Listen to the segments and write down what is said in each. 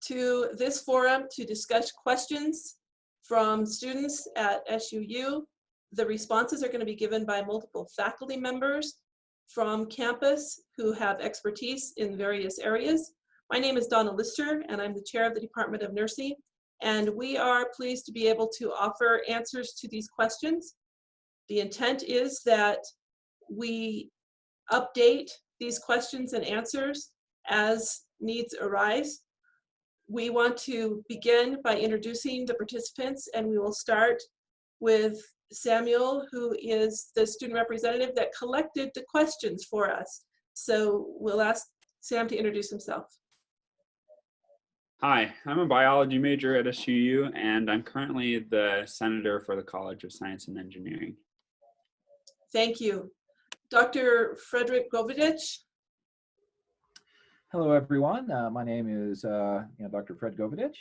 to this forum to discuss questions from students at SUU. The responses are going to be given by multiple faculty members from campus who have expertise in various areas. My name is Donna Lister, and I'm the chair of the Department of Nursing. And we are pleased to be able to offer answers to these questions. The intent is that we update these questions and answers as needs arise. We want to begin by introducing the participants, and we will start with Samuel, who is the student representative that collected the questions for us. So we'll ask Sam to introduce himself. Hi, I'm a biology major at SUU, and I'm currently the senator for the College of Science and Engineering. Thank you. Dr. Frederick Govedich. Hello, everyone. My name is Dr. Fred Govedich,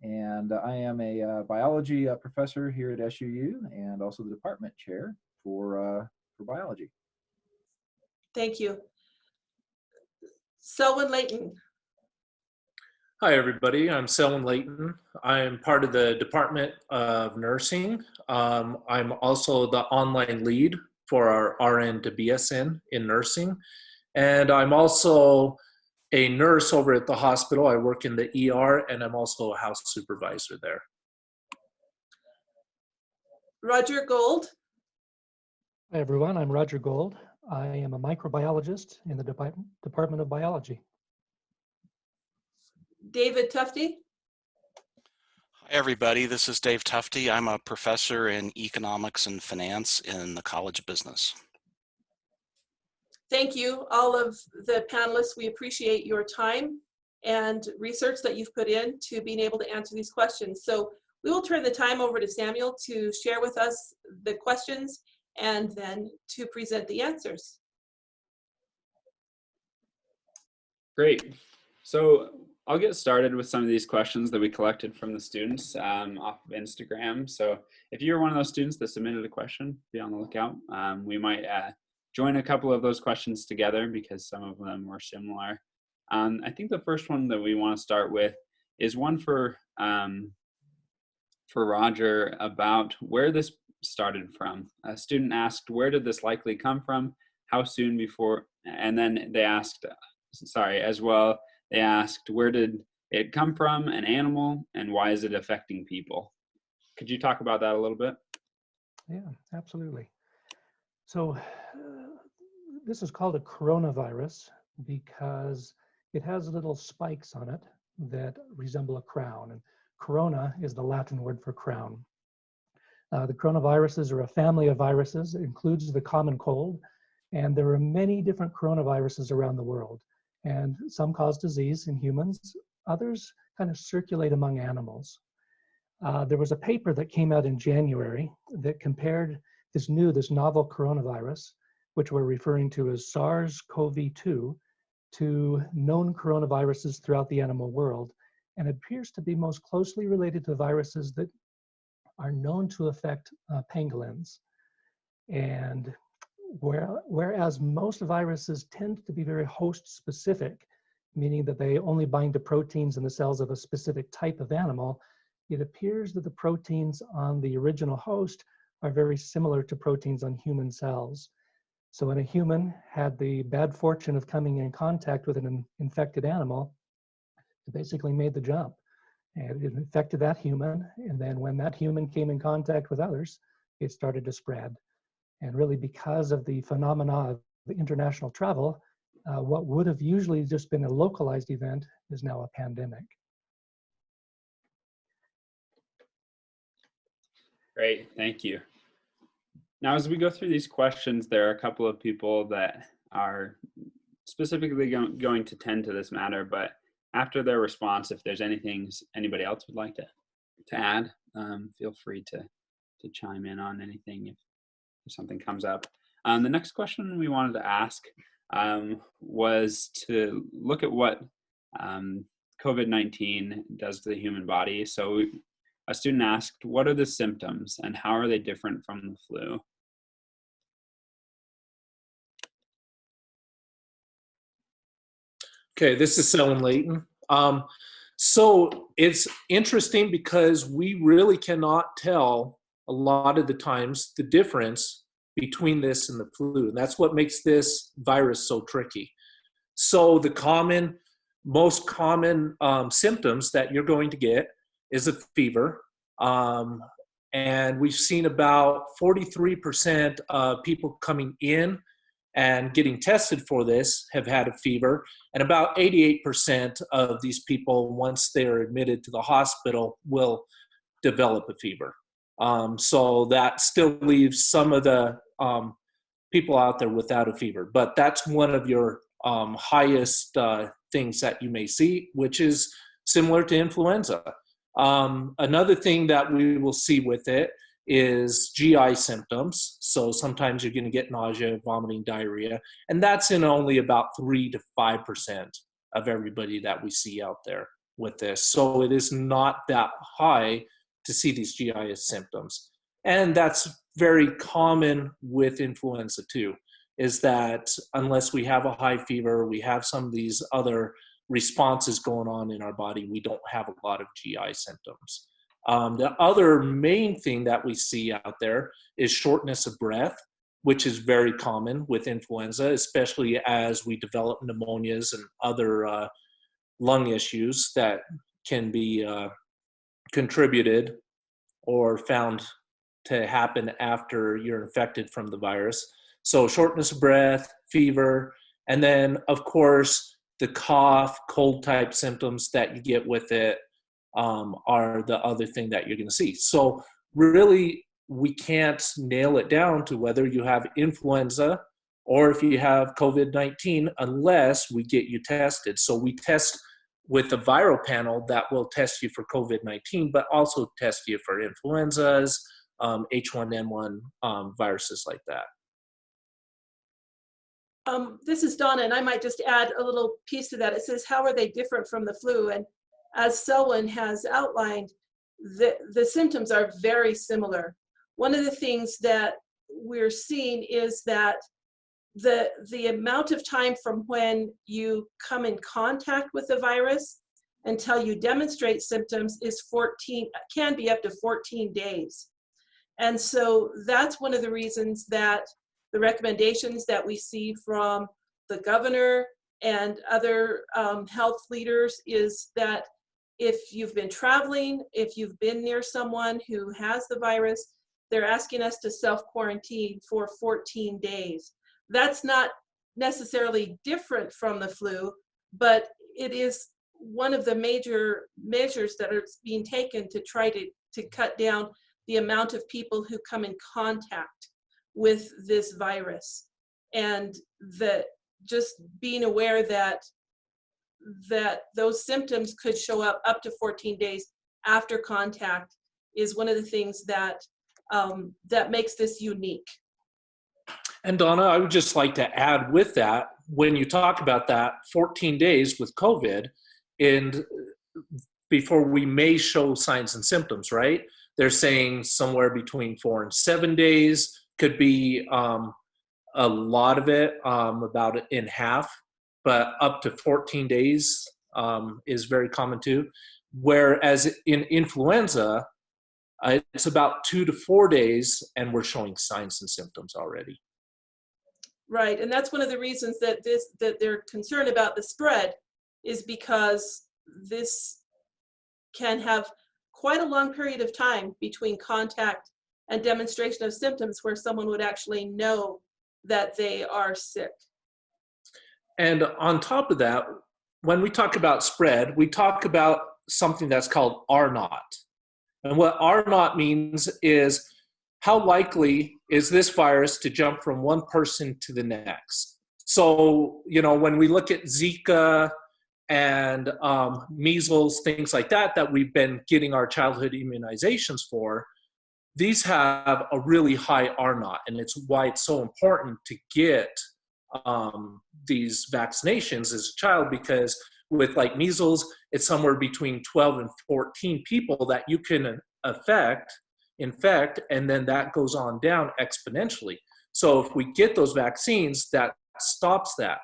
and I am a biology professor here at SUU and also the department chair for biology. Thank you. Selwyn Layton. Hi, everybody. I'm Selwyn Layton. I am part of the Department of Nursing. I'm also the online lead for our RN to BSN in nursing. And I'm also a nurse over at the hospital. I work in the ER, and I'm also a house supervisor there. Roger Gold. Hi, everyone. I'm Roger Gold. I am a microbiologist in the Department of Biology. David Tufte. Hi, everybody. This is Dave Tufte. I'm a professor in economics and finance in the College of Business. Thank you, all of the panelists. We appreciate your time and research that you've put in to being able to answer these questions. So we will turn the time over to Samuel to share with us the questions and then to present the answers. Great. So I'll get started with some of these questions that we collected from the students off of Instagram. So if you're one of those students that submitted a question, be on the lookout. We might join a couple of those questions together because some of them were similar. I think the first one that we want to start with is one for Roger about where this started from. A student asked, where did this likely come from? How soon before? And then they asked, as well, they asked, where did it come from, an animal, and why is it affecting people? Could you talk about that a little bit? Yeah, absolutely. So this is called a coronavirus because it has little spikes on it that resemble a crown. And corona is the Latin word for crown. The coronaviruses are a family of viruses. It includes the common cold. And there are many different coronaviruses around the world. And some cause disease in humans. Others kind of circulate among animals. There was a paper that came out in January that compared this novel coronavirus, which we're referring to as SARS-CoV-2, to known coronaviruses throughout the animal world. And it appears to be most closely related to viruses that are known to affect pangolins. And whereas most viruses tend to be very host specific, meaning that they only bind to proteins in the cells of a specific type of animal, it appears that the proteins on the original host are very similar to proteins on human cells. So when a human had the bad fortune of coming in contact with an infected animal, it basically made the jump. And it infected that human, and then when that human came in contact with others, it started to spread. And really, because of the phenomena of international travel, what would have usually just been a localized event is now a pandemic. Great, thank you. Now, as we go through these questions, there are a couple of people that are specifically going to tend to this matter, but after their response, if there's anything anybody else would like to add, feel free to chime in on anything if something comes up. The next question we wanted to ask was to look at what COVID-19 does to the human body. So a student asked, what are the symptoms and how are they different from the flu? Okay, this is Selwyn Layton. So it's interesting because we really cannot tell a lot of the times the difference between this and the flu. And that's what makes this virus so tricky. So the most common symptoms that you're going to get is a fever. And we've seen about 43% of people coming in and getting tested for this have had a fever. And about 88% of these people, once they're admitted to the hospital, will develop a fever. So that still leaves some of the people out there without a fever. But that's one of your highest things that you may see, which is similar to influenza. Another thing that we will see with it is GI symptoms. So sometimes you're going to get nausea, vomiting, diarrhea, and that's in only about 3 to 5% of everybody that we see out there with this. So it is not that high to see these GI symptoms. And that's very common with influenza too, is that unless we have a high fever, we have some of these other responses going on in our body, we don't have a lot of GI symptoms. The other main thing that we see out there is shortness of breath, which is very common with influenza, especially as we develop pneumonias and other lung issues that can be contributed or found to happen after you're infected from the virus. So shortness of breath, fever, and then of course the cough, cold type symptoms that you get with it are the other thing that you're going to see. So really, we can't nail it down to whether you have influenza or if you have COVID-19 unless we get you tested. So we test with a viral panel that will test you for COVID-19, but also test you for influenzas, H1N1 viruses like that. This is Donna, and I might just add a little piece to that. It says, how are they different from the flu? And as Selwyn has outlined, the symptoms are very similar. One of the things that we're seeing is that the amount of time from when you come in contact with the virus until you demonstrate symptoms can be up to 14 days. And so that's one of the reasons that the recommendations that we see from the governor and other health leaders is that if you've been traveling, if you've been near someone who has the virus, they're asking us to self-quarantine for 14 days. That's not necessarily different from the flu, but it is one of the major measures that are being taken to try to cut down the amount of people who come in contact with this virus. And just being aware that those symptoms could show up to 14 days after contact is one of the things that that makes this unique. And Donna, I would just like to add with that, when you talk about that 14 days with COVID, and before we may show signs and symptoms, right? They're saying somewhere between 4 and 7 days, could be a lot of it, about in half, but up to 14 days is very common too. Whereas in influenza, it's about 2 to 4 days and we're showing signs and symptoms already. Right, and that's one of the reasons that they're concerned about the spread, is because this can have quite a long period of time between contact and demonstration of symptoms where someone would actually know that they are sick. And on top of that, when we talk about spread, we talk about something that's called R0. And what R0 means is how likely is this virus to jump from one person to the next. So, you know, when we look at Zika and measles, things like that, that we've been getting our childhood immunizations for, these have a really high R0, and it's why it's so important to get these vaccinations as a child, because with like measles, it's somewhere between 12 and 14 people that you can infect, and then that goes on down exponentially. So if we get those vaccines, that stops that.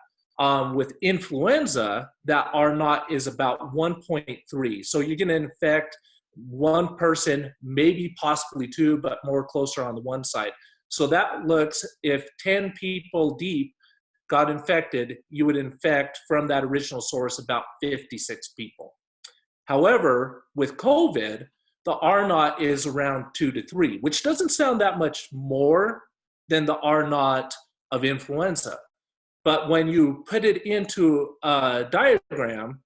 With influenza, that R naught is about 1.3. So you're going to infect one person, maybe possibly two, but more closer on the one side. So that looks, if 10 people deep got infected, you would infect from that original source about 56 people. However, with COVID, the R naught is around 2 to 3, which doesn't sound that much more than the R naught of influenza. But when you put it into a diagram,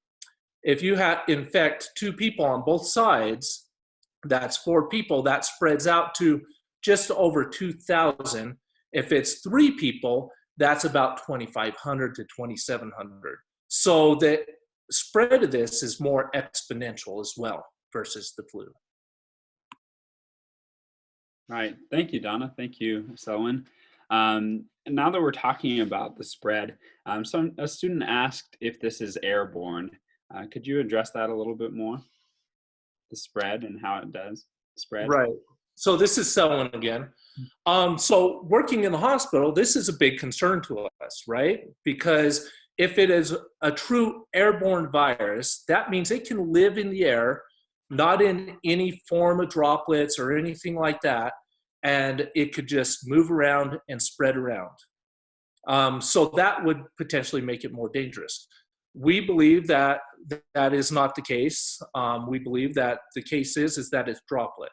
if you infect 2 people on both sides, that's 4 people, that spreads out to just over 2,000. If it's 3 people, that's about 2,500 to 2,700. So the spread of this is more exponential as well versus the flu. Right. Thank you, Donna. Thank you, Selwyn. Now that we're talking about the spread, so a student asked if this is airborne. Could you address that a little bit more? The spread and how it does spread? Right. So this is Selwyn again. So working in the hospital, this is a big concern to us, right? Because if it is a true airborne virus, that means it can live in the air, not in any form of droplets or anything like that, and it could just move around and spread around. So that would potentially make it more dangerous. We believe that that is not the case. We believe that the case is that it's droplet.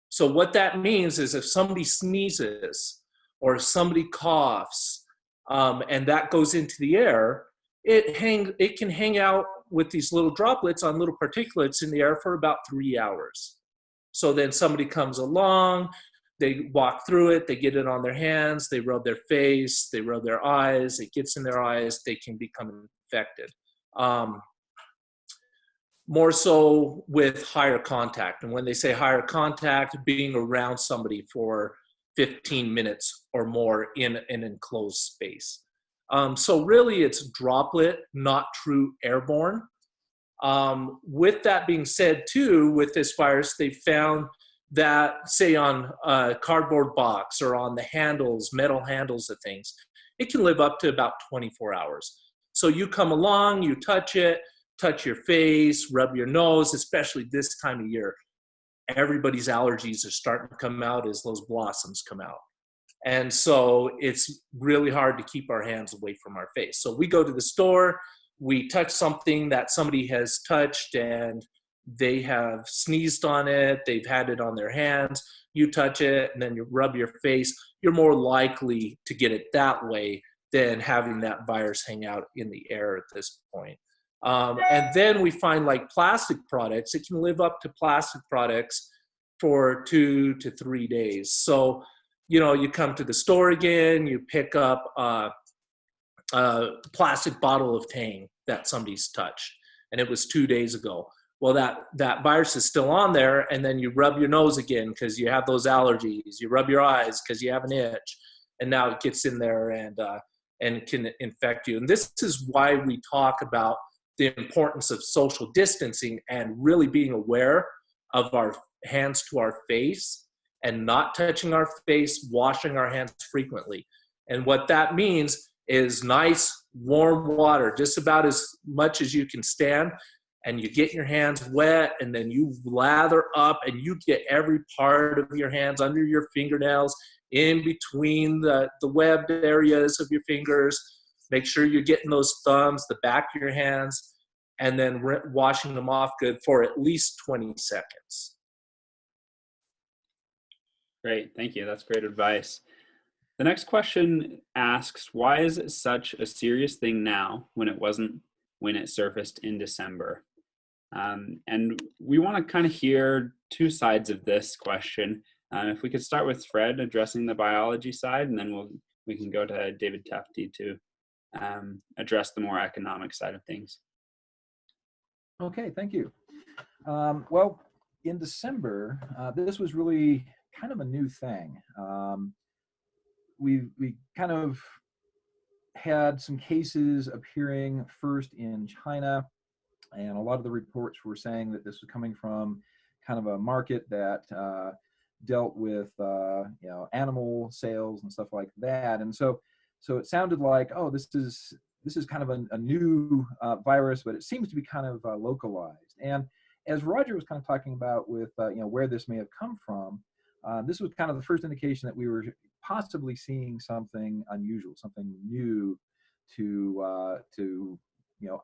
So what that means is if somebody sneezes or if somebody coughs and that goes into the air, it can hang out with these little droplets on little particulates in the air for about 3 hours. So then somebody comes along, they walk through it, they get it on their hands, they rub their face, they rub their eyes, it gets in their eyes, they can become infected. More so with higher contact. And when they say higher contact, being around somebody for 15 minutes or more in an enclosed space. So really it's droplet, not true airborne. With that being said too, with this virus, they found that, say on a cardboard box or on the handles, metal handles of things, it can live up to about 24 hours. So you come along, you touch it, touch your face, rub your nose, especially this time of year. Everybody's allergies are starting to come out as those blossoms come out. And so it's really hard to keep our hands away from our face. So we go to the store, we touch something that somebody has touched and they have sneezed on it, they've had it on their hands, you touch it and then you rub your face, you're more likely to get it that way than having that virus hang out in the air at this point. And then we find like plastic products, it can live up to plastic products for 2 to 3 days. So, you know, you come to the store again, you pick up a plastic bottle of Tang that somebody's touched, and it was 2 days ago. Well, that virus is still on there, and then you rub your nose again because you have those allergies. You rub your eyes because you have an itch, and now it gets in there and can infect you. And this is why we talk about the importance of social distancing and really being aware of our hands to our face and not touching our face, washing our hands frequently. And what that means is nice, warm water, just about as much as you can stand, and you get your hands wet, and then you lather up, and you get every part of your hands under your fingernails, in between the webbed areas of your fingers. Make sure you're getting those thumbs, the back of your hands, and then washing them off good for at least 20 seconds. Great, thank you. That's great advice. The next question asks, why is it such a serious thing now when it wasn't when it surfaced in December? And we want to kind of hear two sides of this question. If we could start with Fred addressing the biology side, and then we can go to David Tufte to address the more economic side of things. Okay, thank you. Well, in December, this was really kind of a new thing. We kind of had some cases appearing first in China, and a lot of the reports were saying that this was coming from kind of a market that dealt with animal sales and stuff like that. And so it sounded like, oh, this is this is kind of a new virus, but it seems to be kind of localized. And as Roger was kind of talking about with where this may have come from, this was kind of the first indication that we were possibly seeing something unusual, something new to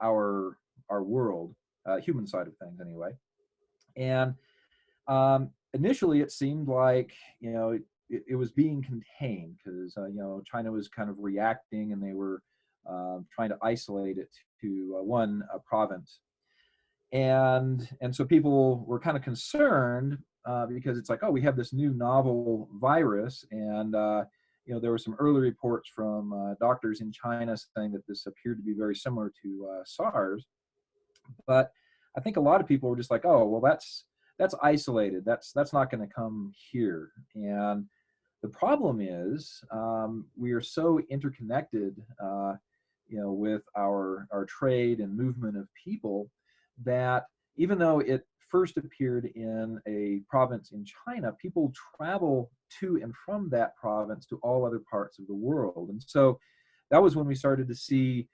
our world, human side of things anyway. And initially, it seemed like it was being contained because China was kind of reacting, and they were trying to isolate it to one province. And so people were kind of concerned because it's like, oh, we have this new novel virus, and there were some early reports from doctors in China saying that this appeared to be very similar to SARS. But I think a lot of people were just like, oh, well, that's isolated. That's not going to come here. And the problem is we are so interconnected, with our trade and movement of people, that even though it first appeared in a province in China, people travel to and from that province to all other parts of the world. And so that was when we started to see,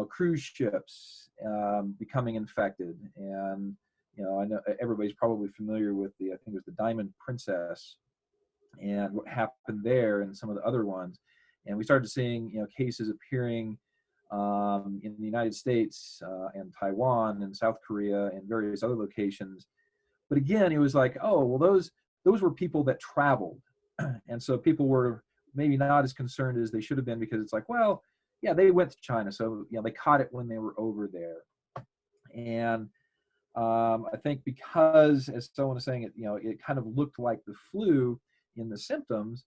cruise ships becoming infected. And, I know everybody's probably familiar with I think it was the Diamond Princess and what happened there and some of the other ones. And we started seeing, cases appearing in the United States and Taiwan and South Korea and various other locations. But again, it was like, oh, well, those were people that traveled. And so people were maybe not as concerned as they should have been, because it's like, well, yeah, they went to China, so they caught it when they were over there. And I think because, as someone was saying, it kind of looked like the flu in the symptoms,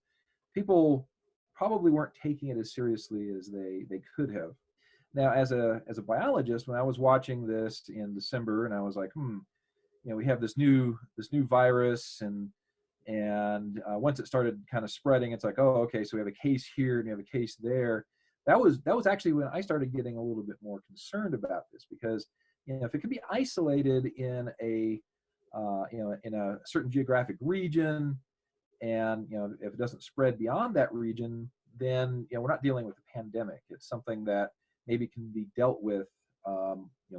people probably weren't taking it as seriously as they could have. Now, as a biologist, when I was watching this in December, and I was like, we have this new virus, and once it started kind of spreading, it's like, oh, okay, so we have a case here and we have a case there. That was actually when I started getting a little bit more concerned about this, because if it can be isolated in a certain geographic region, and if it doesn't spread beyond that region, then we're not dealing with a pandemic. It's something that maybe can be dealt with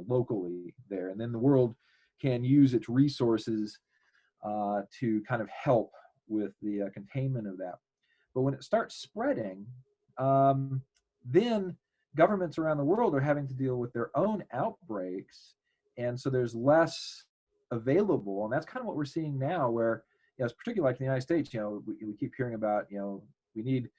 locally there, and then the world can use its resources to kind of help with the containment of that. But when it starts spreading, then governments around the world are having to deal with their own outbreaks, and so there's less available. And that's kind of what we're seeing now, where it's particularly like in the United States, we keep hearing about we need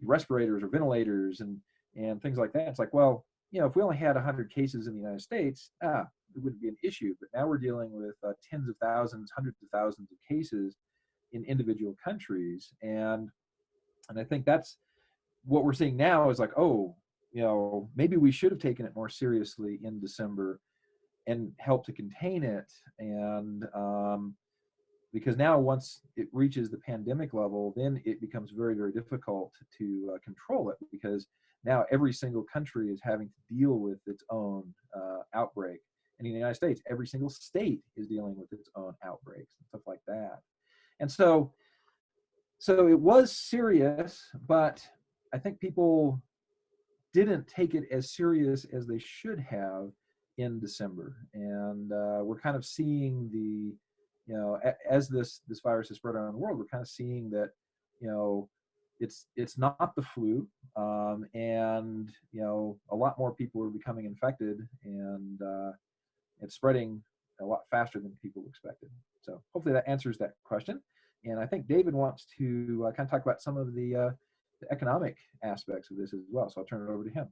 respirators or ventilators and things like that. It's like, well, if we only had 100 cases in the United States, it wouldn't be an issue. But now we're dealing with tens of thousands, hundreds of thousands of cases in individual countries, and I think that's what we're seeing now is like, oh, maybe we should have taken it more seriously in December and helped to contain it. And because now once it reaches the pandemic level, then it becomes very, very difficult to control it, because now every single country is having to deal with its own outbreak. And in the United States, every single state is dealing with its own outbreaks and stuff like that. And so it was serious, but I think people didn't take it as serious as they should have in December. And we're kind of seeing as this virus is spread around the world, we're kind of seeing that, it's not the flu, and a lot more people are becoming infected, and it's spreading a lot faster than people expected. So hopefully that answers that question. And I think David wants to kind of talk about some of the economic aspects of this as well. So I'll turn it over to him.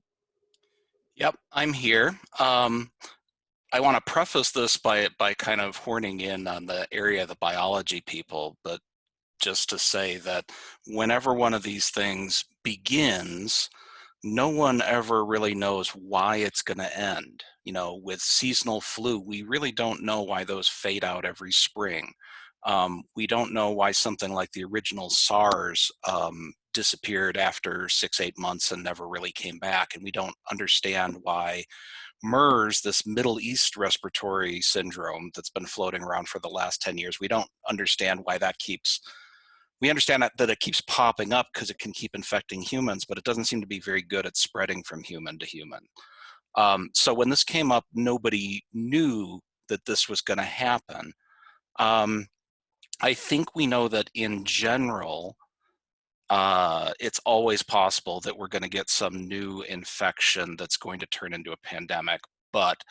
Yep, I'm here. I want to preface this by kind of horning in on the area of the biology people, but just to say that whenever one of these things begins, no one ever really knows why it's going to end. With seasonal flu, we really don't know why those fade out every spring. We don't know why something like the original SARS disappeared after 6-8 months and never really came back. And we don't understand why MERS, this Middle East respiratory syndrome that's been floating around for the last 10 years, we don't understand why that keeps we understand that it keeps popping up because it can keep infecting humans, but it doesn't seem to be very good at spreading from human to human. So when this came up, nobody knew that this was going to happen. I think we know that in general, it's always possible that we're going to get some new infection that's going to turn into a pandemic, but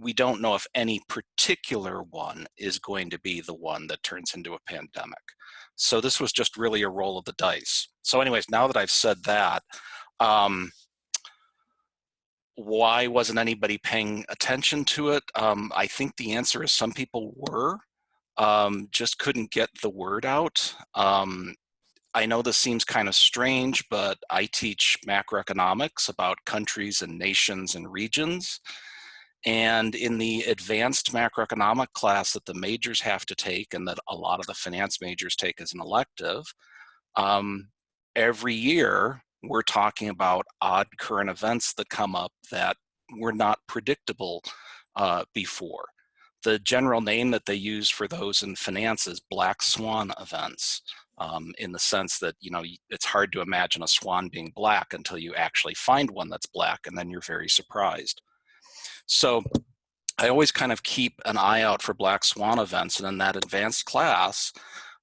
we don't know if any particular one is going to be the one that turns into a pandemic. So this was just really a roll of the dice. So anyways, now that I've said that, why wasn't anybody paying attention to it? I think the answer is some people were, just couldn't get the word out. I know this seems kind of strange, but I teach macroeconomics about countries and nations and regions. And in the advanced macroeconomic class that the majors have to take and that a lot of the finance majors take as an elective, every year we're talking about odd current events that come up that were not predictable before. The general name that they use for those in finance is black swan events, in the sense that, you know, it's hard to imagine a swan being black until you actually find one that's black, and then you're very surprised. So I always kind of keep an eye out for black swan events, and in that advanced class,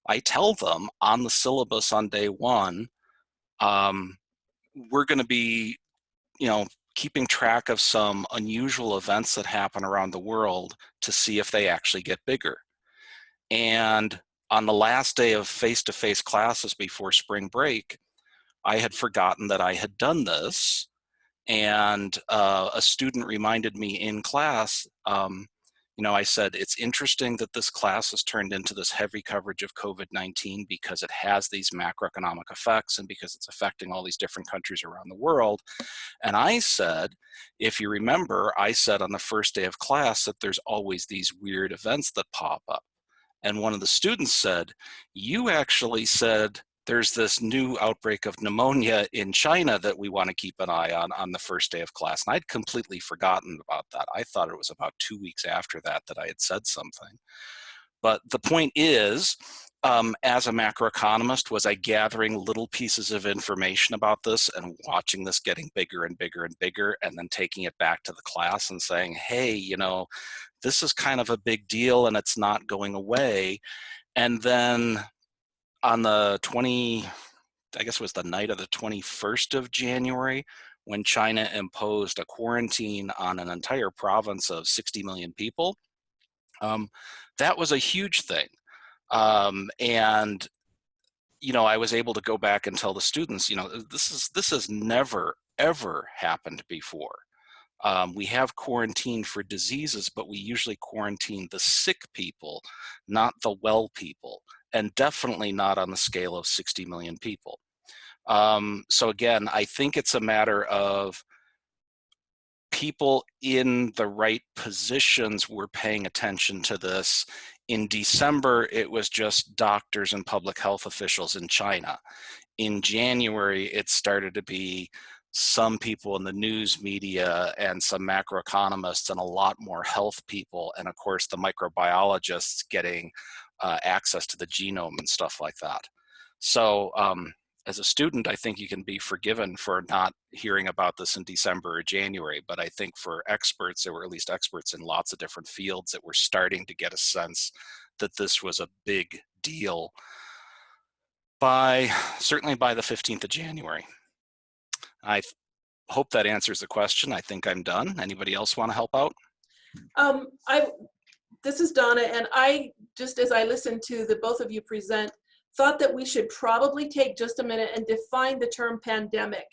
I tell them on the syllabus on day one, we're going to be, you know, keeping track of some unusual events that happen around the world to see if they actually get bigger. And on the last day of face-to-face classes before spring break, I had forgotten that I had done this. And a student reminded me in class, you know, I said, it's interesting that this class has turned into this heavy coverage of COVID-19 because it has these macroeconomic effects and because it's affecting all these different countries around the world. And I said, if you remember, I said on the first day of class that there's always these weird events that pop up. And one of the students said, you actually said there's this new outbreak of pneumonia in China that we want to keep an eye on the first day of class. And I'd completely forgotten about that. I thought it was about 2 weeks after that I had said something. But the point is, as a macroeconomist, was I gathering little pieces of information about this and watching this getting bigger and bigger and bigger, and then taking it back to the class and saying, hey, you know, this is kind of a big deal and it's not going away. And then on the I guess it was the night of the 21st of January, when China imposed a quarantine on an entire province of 60 million people, that was a huge thing. And, you know, I was able to go back and tell the students, you know, this has never, ever happened before. We have quarantine for diseases, but we usually quarantine the sick people, not the well people, and definitely not on the scale of 60 million people. So again, I think it's a matter of people in the right positions were paying attention to this. In December, it was just doctors and public health officials in China. In January, it started to be some people in the news media and some macroeconomists and a lot more health people. And of course, the microbiologists getting access to the genome and stuff like that. So as a student, I think you can be forgiven for not hearing about this in December or January. But I think for experts, there were at least experts in lots of different fields that were starting to get a sense that this was a big deal certainly by the 15th of January. I hope that answers the question. I think I'm done. Anybody else want to help out? This is Donna, and I, just as I listened to the both of you present, thought that we should probably take just a minute and define the term pandemic.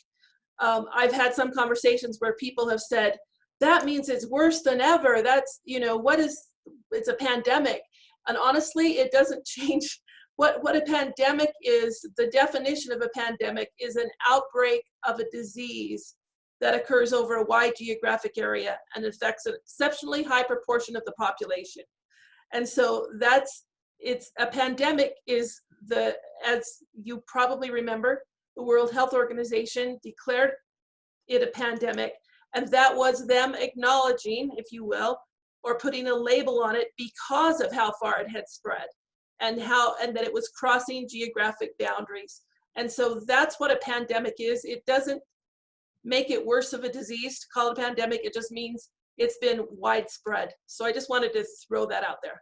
I've had some conversations where people have said, that means it's worse than ever. That's, you know, it's a pandemic. And honestly, it doesn't change. What a pandemic is, the definition of a pandemic is an outbreak of a disease that occurs over a wide geographic area and affects an exceptionally high proportion of the population. And so it's a pandemic is as you probably remember, the World Health Organization declared it a pandemic, and that was them acknowledging, if you will, or putting a label on it because of how far it had spread. and that it was crossing geographic boundaries. And so that's what a pandemic is. It doesn't make it worse of a disease to call it a pandemic. It just means it's been widespread. So I just wanted to throw that out there.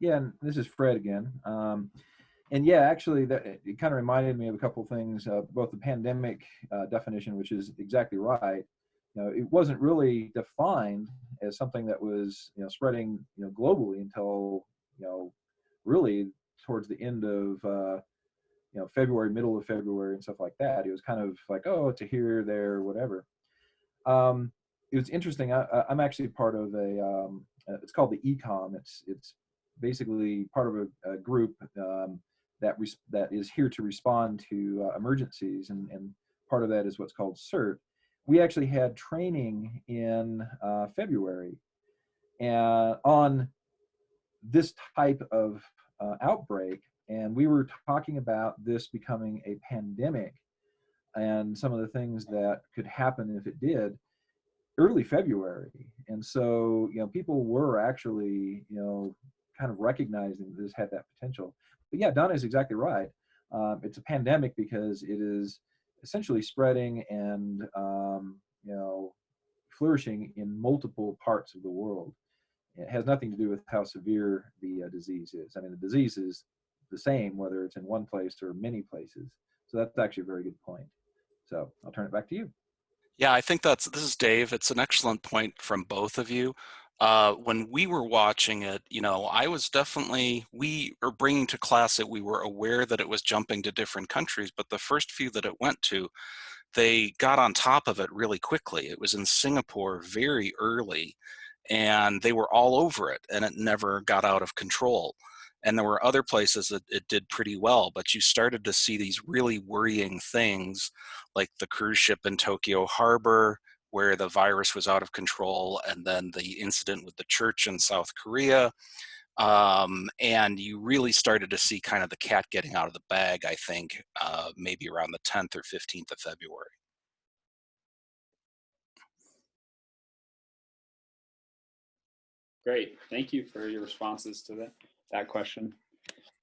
Yeah, and this is Fred again. And yeah, actually, it kind of reminded me of a couple of things. Both the pandemic definition, which is exactly right. It wasn't really defined as something that was spreading globally until really towards the end of February, middle of February, and stuff like that. It was kind of like, oh, it's a here, there, whatever. It was interesting. I'm actually part of it's called the ECOM. It's basically part of a group that is here to respond to emergencies, and part of that is what's called CERT. We actually had training in February and on this type of outbreak, and we were talking about this becoming a pandemic and some of the things that could happen if it did early February. And so people were actually kind of recognizing that this had that potential. But yeah, Donna is exactly right. It's a pandemic because it is essentially spreading and flourishing in multiple parts of the world. It has nothing to do with how severe the disease is. I mean, the disease is the same whether it's in one place or many places. So that's actually a very good point. So I'll turn it back to you. Yeah, I think this is Dave. It's an excellent point from both of you. When we were watching it, I was we were bringing to class that we were aware that it was jumping to different countries, but the first few that it went to, they got on top of it really quickly. It was in Singapore very early, and they were all over it, and it never got out of control. And there were other places that it did pretty well, but you started to see these really worrying things like the cruise ship in Tokyo Harbor, where the virus was out of control, and then the incident with the church in South Korea. And you really started to see kind of the cat getting out of the bag, I think, maybe around the 10th or 15th of February. Great. Thank you for your responses to that question,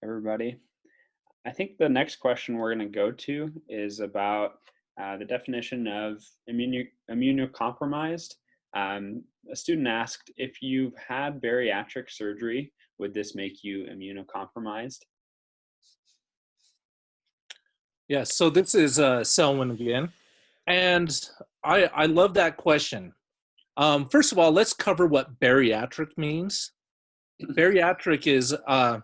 everybody. I think the next question we're going to go to is about the definition of immunocompromised. A student asked, if you've had bariatric surgery, would this make you immunocompromised? Yes, so this is Selwyn again. And I love that question. First of all, let's cover what bariatric means. Bariatric is a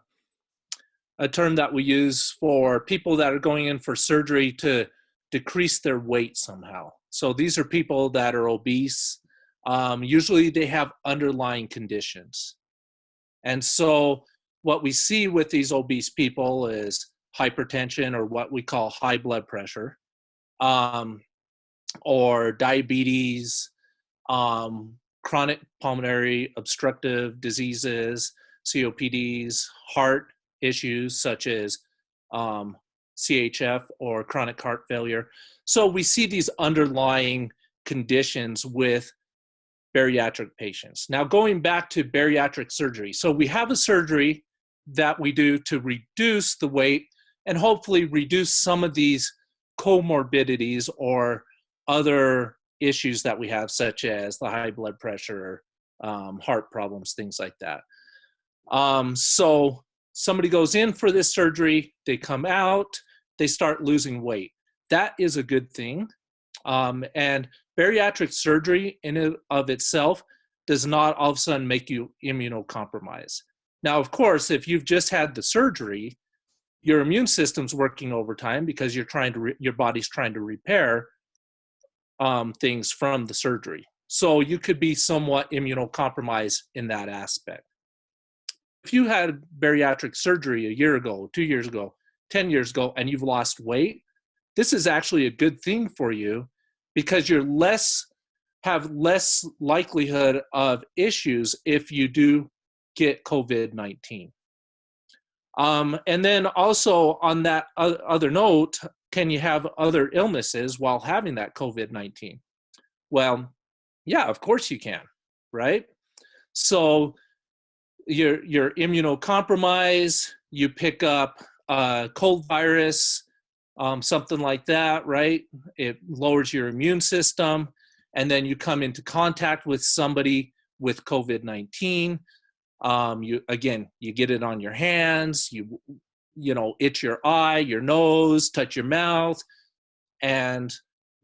term that we use for people that are going in for surgery to decrease their weight somehow. So these are people that are obese. Usually they have underlying conditions. And so what we see with these obese people is hypertension, or what we call high blood pressure, or diabetes, chronic pulmonary obstructive diseases, COPDs, heart issues such as CHF or chronic heart failure. So we see these underlying conditions with bariatric patients. Now, going back to bariatric surgery. So we have a surgery that we do to reduce the weight and hopefully reduce some of these comorbidities or other issues that we have, such as the high blood pressure, heart problems, things like that. So somebody goes in for this surgery, they come out, they start losing weight. That is a good thing. And bariatric surgery in and of itself does not all of a sudden make you immunocompromised. Now, of course, if you've just had the surgery, your immune system's working overtime because you're your body's trying to repair things from the surgery. So you could be somewhat immunocompromised in that aspect. If you had bariatric surgery a year ago, 2 years ago, 10 years ago, and you've lost weight, this is actually a good thing for you because you're have less likelihood of issues if you do get COVID-19. And then also on that other note, can you have other illnesses while having that COVID-19? Well, yeah, of course you can, right? So you're immunocompromised, you pick up cold virus, something like that, right? It lowers your immune system, and then you come into contact with somebody with COVID-19. You get it on your hands, you itch your eye, your nose, touch your mouth, and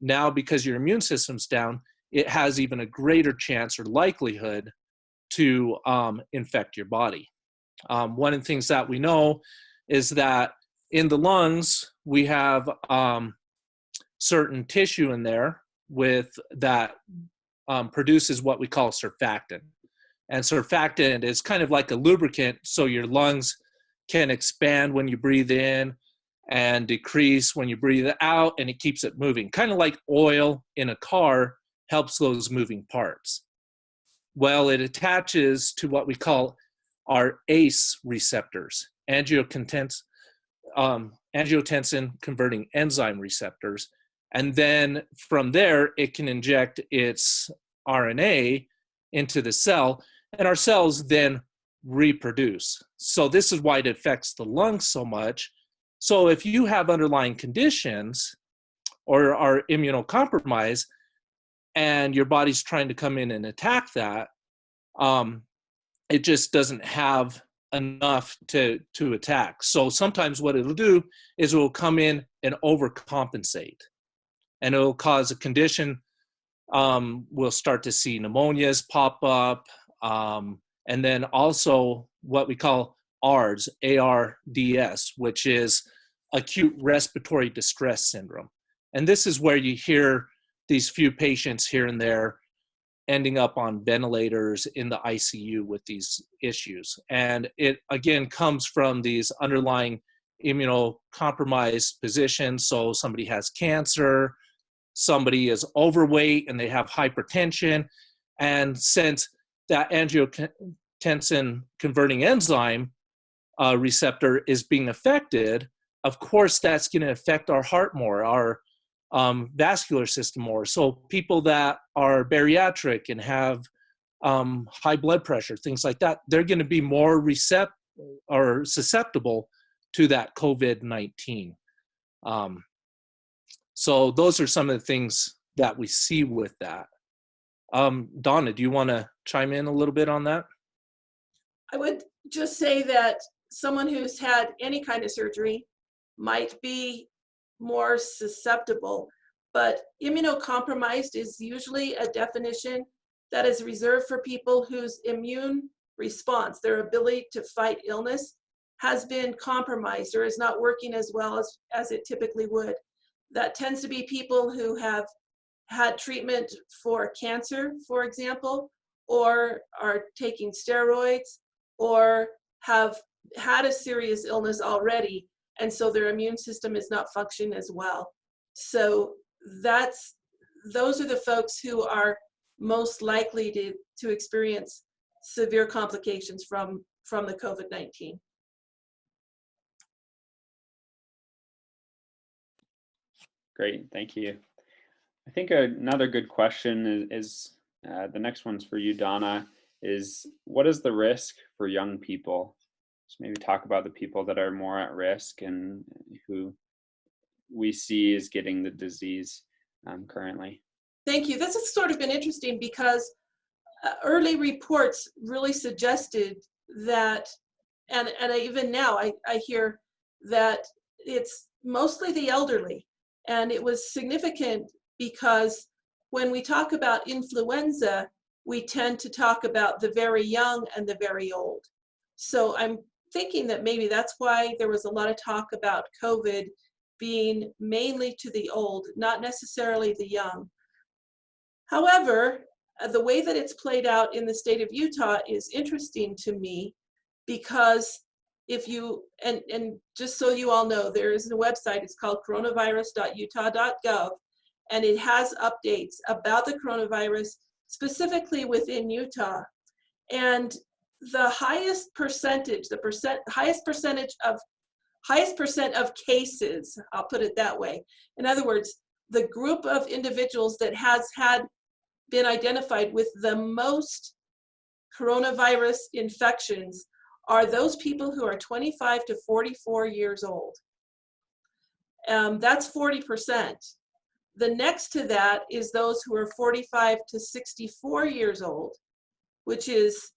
now because your immune system's down, it has even a greater chance or likelihood to infect your body. One of the things that we know is that in the lungs, we have certain tissue in there that produces what we call surfactant. And surfactant is kind of like a lubricant, so your lungs can expand when you breathe in and decrease when you breathe out, and it keeps it moving. Kind of like oil in a car helps those moving parts. Well, it attaches to what we call our ACE receptors, angiotensin converting enzyme receptors. And then from there, it can inject its RNA into the cell, and our cells then reproduce. So this is why it affects the lungs so much. So if you have underlying conditions or are immunocompromised and your body's trying to come in and attack that, it just doesn't have enough to attack. So sometimes what it'll do is it will come in and overcompensate, and it'll cause a condition. We'll start to see pneumonias pop up, and then also what we call ARDS, ARDS, which is acute respiratory distress syndrome. And this is where you hear these few patients here and there ending up on ventilators in the ICU with these issues. And it, again, comes from these underlying immunocompromised positions. So somebody has cancer, somebody is overweight, and they have hypertension. And since that angiotensin converting enzyme receptor is being affected, of course, that's going to affect our heart more, our vascular system more. So people that are bariatric and have high blood pressure, things like that, they're going to be more susceptible to that COVID-19. So those are some of the things that we see with that. Donna, do you want to chime in a little bit on that? I would just say that someone who's had any kind of surgery might be more susceptible, but immunocompromised is usually a definition that is reserved for people whose immune response, their ability to fight illness, has been compromised or is not working as well as it typically would. That tends to be people who have had treatment for cancer, for example, or are taking steroids, or have had a serious illness already, and so their immune system is not functioning as well. So those are the folks who are most likely to experience severe complications from the COVID-19. Great, thank you. I think another good question is the next one's for you, Donna, is what is the risk for young people? So maybe talk about the people that are more at risk and who we see is getting the disease currently. Thank you. This has sort of been interesting because early reports really suggested that, and even now I hear that it's mostly the elderly. And it was significant because when we talk about influenza, we tend to talk about the very young and the very old. So I'm thinking that maybe that's why there was a lot of talk about COVID being mainly to the old, not necessarily the young. However, the way that it's played out in the state of Utah is interesting to me because if you, and just so you all know, there is a website, it's called coronavirus.utah.gov, and it has updates about the coronavirus specifically within Utah. And the highest percent of cases, I'll put it that way. In other words, the group of individuals that has been identified with the most coronavirus infections are those people who are 25 to 44 years old. That's 40%. The next to that is those who are 45 to 64 years old, which is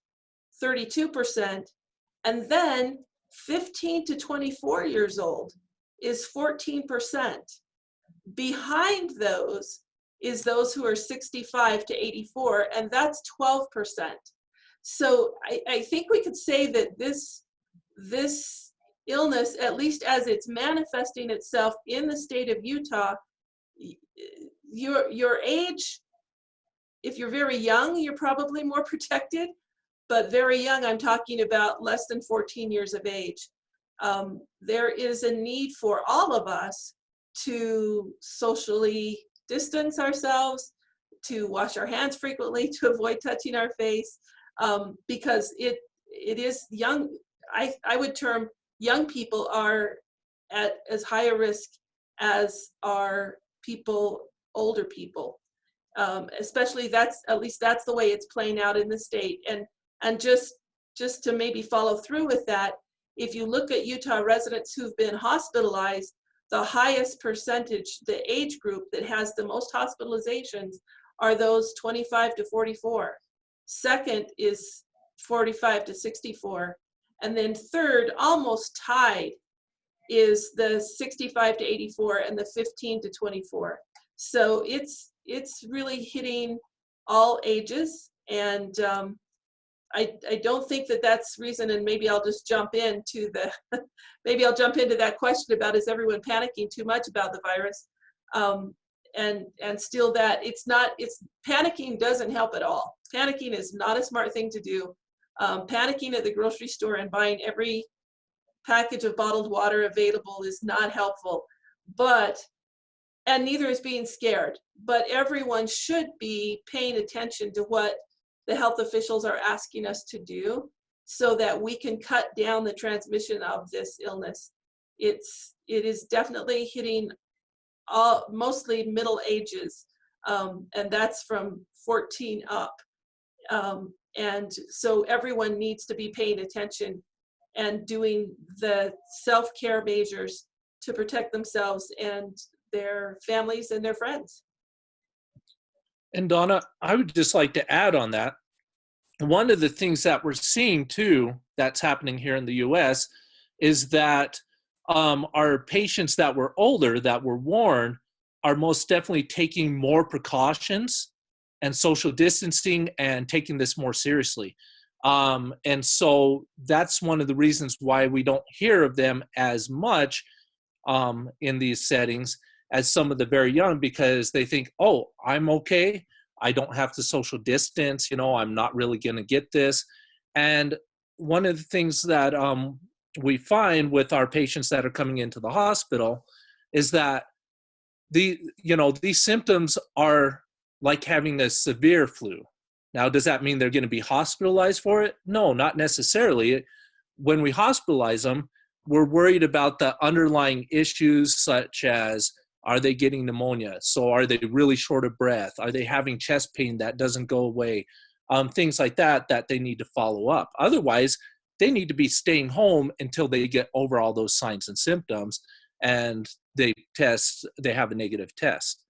32%. And then 15 to 24 years old is 14%. Behind those is those who are 65 to 84, and that's 12%. So I think we could say that this illness, at least as it's manifesting itself in the state of Utah, your age, if you're very young, you're probably more protected, but very young, I'm talking about less than 14 years of age. There is a need for all of us to socially distance ourselves, to wash our hands frequently, to avoid touching our face, because it is young. I would term young people are at as high a risk as are older people. Especially at least that's the way it's playing out in the state. And just to maybe follow through with that, if you look at Utah residents who've been hospitalized, the highest percentage, the age group that has the most hospitalizations are those 25 to 44. Second is 45 to 64. And then third, almost tied, is the 65 to 84 and the 15 to 24. So it's really hitting all ages. And I don't think that that's reason, and maybe I'll just jump into that question about, is everyone panicking too much about the virus? And still that panicking doesn't help at all. Panicking is not a smart thing to do. Panicking at the grocery store and buying every package of bottled water available is not helpful, and neither is being scared. But everyone should be paying attention to what the health officials are asking us to do so that we can cut down the transmission of this illness. It is definitely hitting mostly middle ages, and that's from 14 up. And so everyone needs to be paying attention and doing the self-care measures to protect themselves and their families and their friends. And Donna, I would just like to add on that. One of the things that we're seeing too, that's happening here in the US, is that our patients that were older, that were worn, are most definitely taking more precautions and social distancing and taking this more seriously. And so that's one of the reasons why we don't hear of them as much in these settings as some of the very young, because they think, oh, I'm okay. I don't have to social distance. I'm not really going to get this. And one of the things that we find with our patients that are coming into the hospital is that these symptoms are like having a severe flu. Now, does that mean they're going to be hospitalized for it? No, not necessarily. When we hospitalize them, we're worried about the underlying issues, such as, are they getting pneumonia? So are they really short of breath? Are they having chest pain that doesn't go away? Things like that they need to follow up. Otherwise, they need to be staying home until they get over all those signs and symptoms and they have a negative test.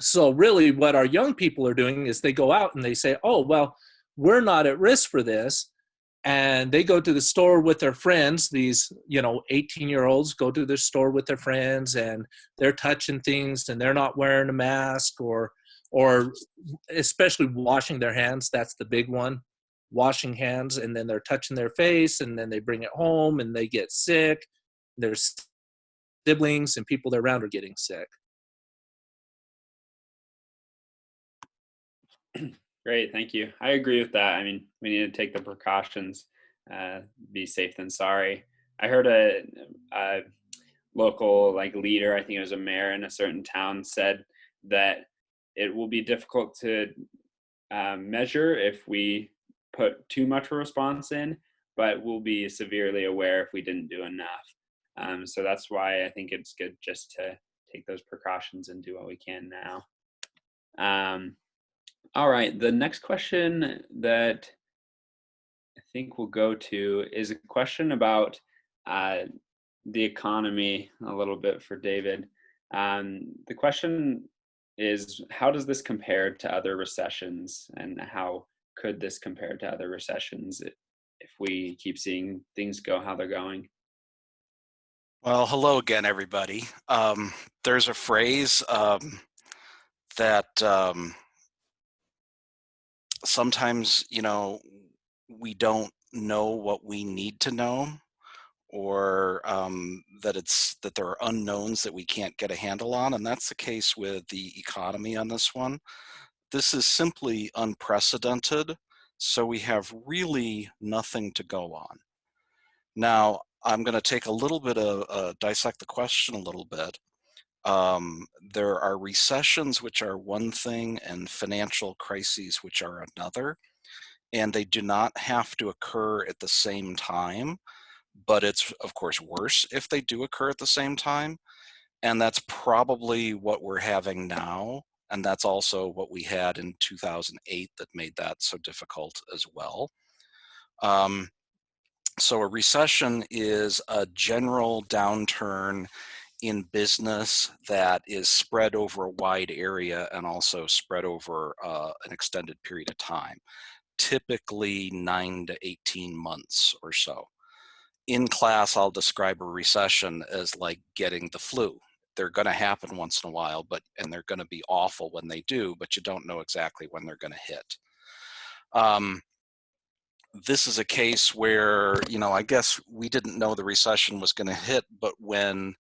So really what our young people are doing is they go out and they say, oh, well, we're not at risk for this. And they go to the store with their friends. These, 18-year-olds go to the store with their friends and they're touching things and they're not wearing a mask or especially washing their hands. That's the big one, washing hands. And then they're touching their face and then they bring it home and they get sick. Their siblings and people they're around are getting sick. Great, thank you. I agree with that. I mean, we need to take the precautions, be safe than sorry. I heard a local leader, I think it was a mayor in a certain town, said that it will be difficult to measure if we put too much response in, but we'll be severely aware if we didn't do enough. So that's why I think it's good just to take those precautions and do what we can now. All right, the next question that I think we'll go to is a question about the economy a little bit for David. The question is, how does this compare to other recessions, and how could this compare to other recessions if we keep seeing things go how they're going? Well, hello again, everybody. There's a phrase that sometimes, we don't know what we need to know, or that there are unknowns that we can't get a handle on, and that's the case with the economy on this one. This is simply unprecedented, so we have really nothing to go on. Now, I'm going to take a little bit of dissect the question a little bit. There are recessions, which are one thing, and financial crises, which are another, and they do not have to occur at the same time, but it's of course worse if they do occur at the same time, and that's probably what we're having now, and that's also what we had in 2008 that made that so difficult as well. So a recession is a general downturn in business that is spread over a wide area and also spread over an extended period of time, typically 9 to 18 months or so. In class, I'll describe a recession as like getting the flu. They're going to happen once in a while, and they're going to be awful when they do, but you don't know exactly when they're going to hit. This is a case where, I guess we didn't know the recession was going to hit, but when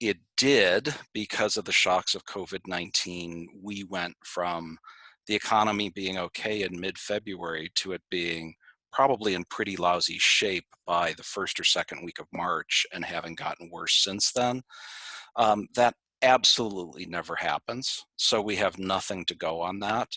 it did, because of the shocks of COVID-19, we went from the economy being okay in mid-February to it being probably in pretty lousy shape by the first or second week of March, and having gotten worse since then. That absolutely never happens, so we have nothing to go on that.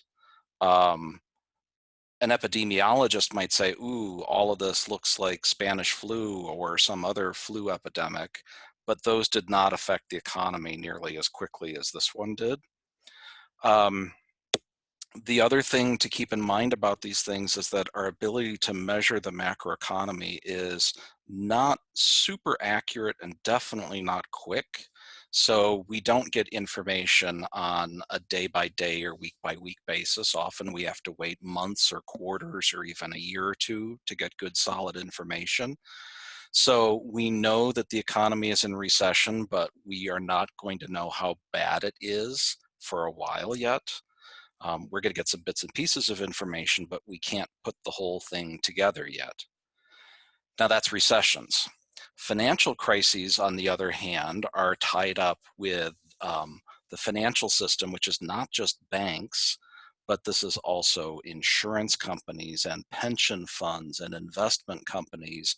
An epidemiologist might say, ooh, all of this looks like Spanish flu or some other flu epidemic, but those did not affect the economy nearly as quickly as this one did. The other thing to keep in mind about these things is that our ability to measure the macroeconomy is not super accurate and definitely not quick. So we don't get information on a day-by-day or week-by-week basis. Often we have to wait months or quarters or even a year or two to get good, solid information. So we know that the economy is in recession, but we are not going to know how bad it is for a while yet. We're going to get some bits and pieces of information, but we can't put the whole thing together yet. Now that's recessions. Financial crises, on the other hand, are tied up with the financial system, which is not just banks, but this is also insurance companies and pension funds and investment companies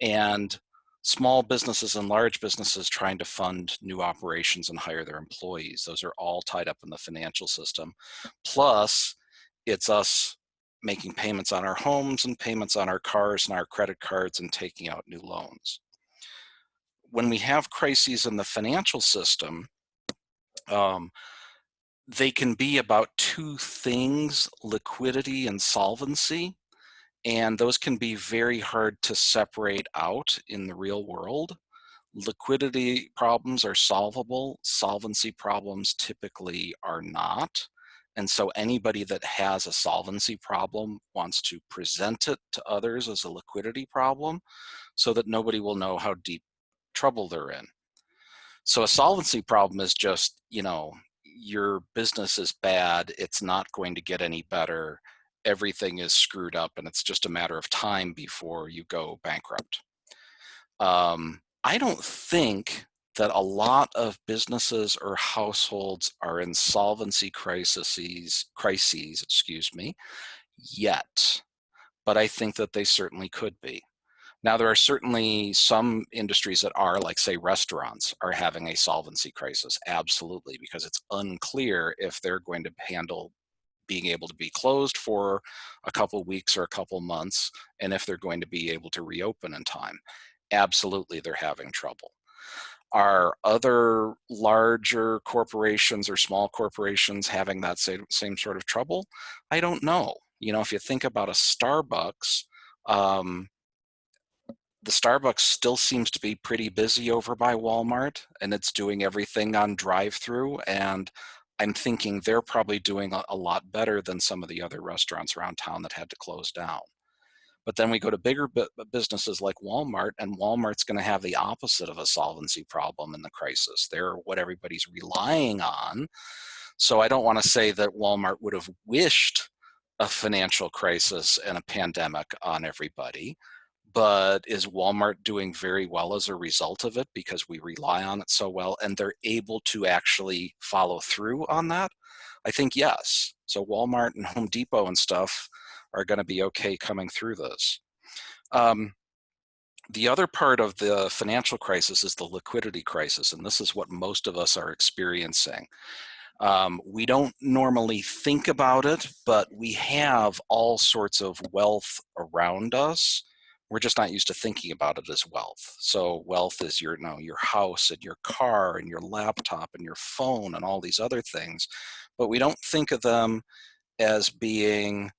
and small businesses and large businesses trying to fund new operations and hire their employees. Those are all tied up in the financial system. Plus, it's us making payments on our homes and payments on our cars and our credit cards and taking out new loans. When we have crises in the financial system, they can be about two things: liquidity and solvency. And those can be very hard to separate out in the real world. Liquidity problems are solvable. Solvency problems typically are not. And so anybody that has a solvency problem wants to present it to others as a liquidity problem so that nobody will know how deep trouble they're in. So a solvency problem is just, your business is bad, it's not going to get any better, everything is screwed up, and it's just a matter of time before you go bankrupt. I don't think that a lot of businesses or households are in solvency crises, yet, but I think that they certainly could be. Now, there are certainly some industries that are, like say restaurants, are having a solvency crisis, absolutely, because it's unclear if they're going to handle being able to be closed for a couple weeks or a couple months, and if they're going to be able to reopen in time. Absolutely, they're having trouble. Are other larger corporations or small corporations having that same sort of trouble? I don't know. You know, if you think about a Starbucks, the Starbucks still seems to be pretty busy over by Walmart, and it's doing everything on drive-through, and I'm thinking they're probably doing a lot better than some of the other restaurants around town that had to close down. But then we go to bigger businesses like Walmart, and Walmart's going to have the opposite of a solvency problem in the crisis. They're what everybody's relying on. So I don't want to say that Walmart would have wished a financial crisis and a pandemic on everybody, but is Walmart doing very well as a result of it because we rely on it so well and they're able to actually follow through on that? I think yes. So Walmart and Home Depot and stuff are going to be okay coming through this. The other part of the financial crisis is the liquidity crisis, and this is what most of us are experiencing. We don't normally think about it, but we have all sorts of wealth around us. We're just not used to thinking about it as wealth. So wealth is your house and your car and your laptop and your phone and all these other things, but we don't think of them as being